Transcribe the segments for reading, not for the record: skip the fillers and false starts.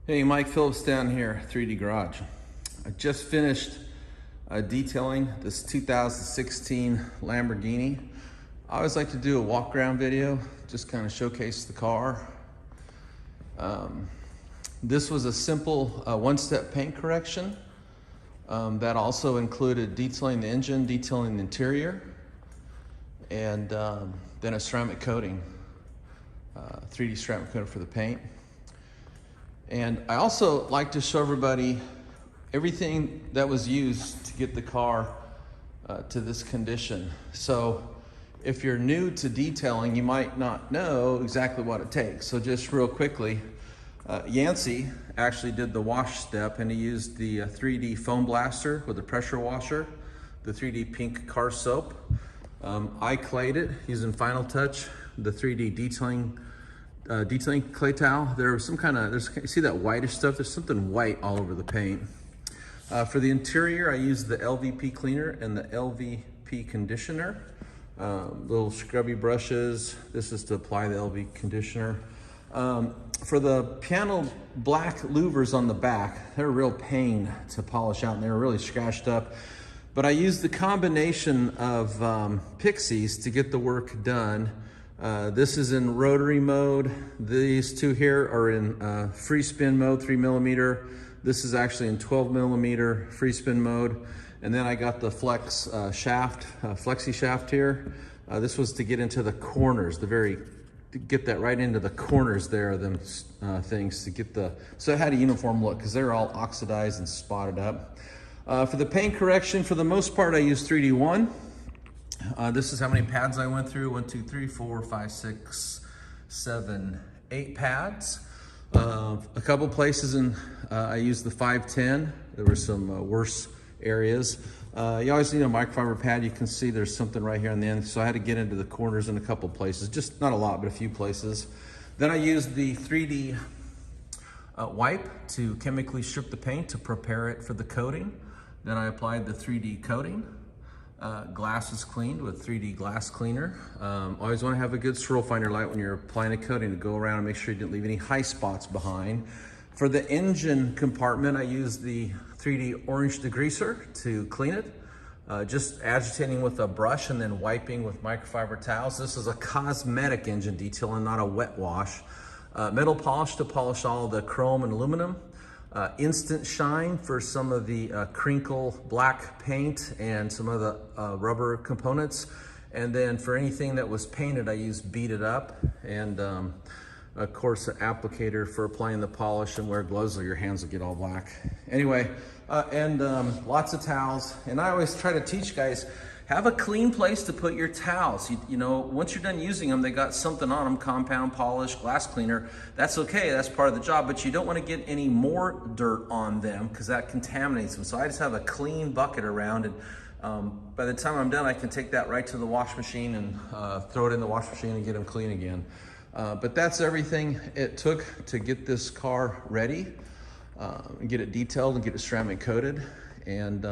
Hey, Mike Phillips down here, 3D Garage. I just finished detailing this 2016 Lamborghini. I always like to do a walk around video, just kind of showcase the car. This was a simple one-step paint correction that also included detailing the engine, detailing the interior, and then a ceramic coating, 3D ceramic coating for the paint. And I also like to show everybody everything that was used to get the car to this condition. So if you're new to detailing, you might not know exactly what it takes. So just real quickly, Yancey actually did the wash step, and he used the 3D foam blaster with a pressure washer, the 3D pink car soap. I clayed it using Final Touch, the 3D detailing clay towel. There was some kind of, you see that whitish stuff? There's something white all over the paint. For the interior, I used the LVP cleaner and the LVP conditioner. Little scrubby brushes. This is to apply the LV conditioner. For the piano black louvers on the back, they're a real pain to polish out, and they were really scratched up. But I used the combination of Pixies to get the work done. This is in rotary mode. These two here are in free spin mode, 3mm. This is actually in 12mm free spin mode. And then I got the flex shaft, flexi shaft here. This was to get into the corners, to get that right into the corners there of them things, to get so it had a uniform look, because they're all oxidized and spotted up. For the paint correction, for the most part, I used 3D1. This is how many pads I went through. 1, 2, 3, 4, 5, 6, 7, 8 pads. A couple places I used the 510. There were some worse areas. You always need a microfiber pad. You can see there's something right here on the end. So I had to get into the corners in a couple places. Just not a lot, but a few places. Then I used the 3D wipe to chemically strip the paint to prepare it for the coating. Then I applied the 3D coating. Glass is cleaned with 3D glass cleaner. Always want to have a good swirl finder light when you're applying a coating to go around and make sure you didn't leave any high spots behind. For the engine compartment, I used the 3D orange degreaser to clean it. Just agitating with a brush and then wiping with microfiber towels. This is a Cosmetic engine detail and not a wet wash. Metal polish to polish all the chrome and aluminum. Instant shine for some of the crinkle black paint and some of the rubber components. And then for anything that was painted, I used Beat It Up. And of course, an applicator for applying the polish, and wear gloves or your hands will get all black. Anyway, lots of towels. And I always try to teach guys, have a clean place to put your towels. You know, once you're done using them, they got something on them, compound polish, glass cleaner. That's okay, that's part of the job, but you don't want to get any more dirt on them because that contaminates them. So I just have a clean bucket around, and by the time I'm done, I can take that right to the wash machine and throw it in the wash machine and get them clean again. But that's everything it took to get this car ready, and get it detailed and get it ceramic coated. And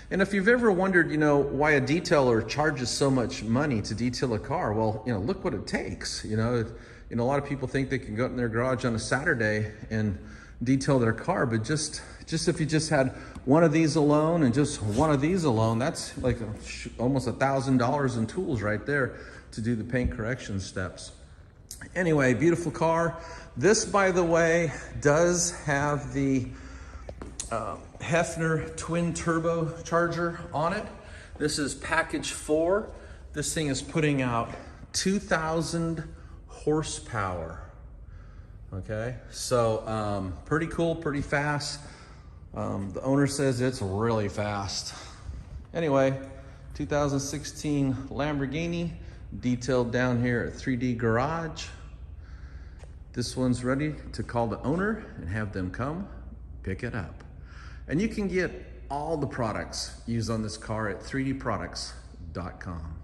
if you've ever wondered, you know, why a detailer charges so much money to detail a car, well, you know, look what it takes. You know, a lot of people think they can go out in their garage on a Saturday and detail their car, but just if you just had one of these alone and just one of these alone, that's like almost $1,000 in tools right there to do the paint correction steps. Anyway, beautiful car. This, by the way, does have the Heffner twin turbo charger on it. This is package 4. This thing is putting out 2,000 horsepower. Okay, so pretty cool, pretty fast. The owner says it's really fast. Anyway, 2016 Lamborghini, detailed down here at 3D Garage. This one's ready to call the owner and have them come pick it up. And you can get all the products used on this car at 3dproducts.com.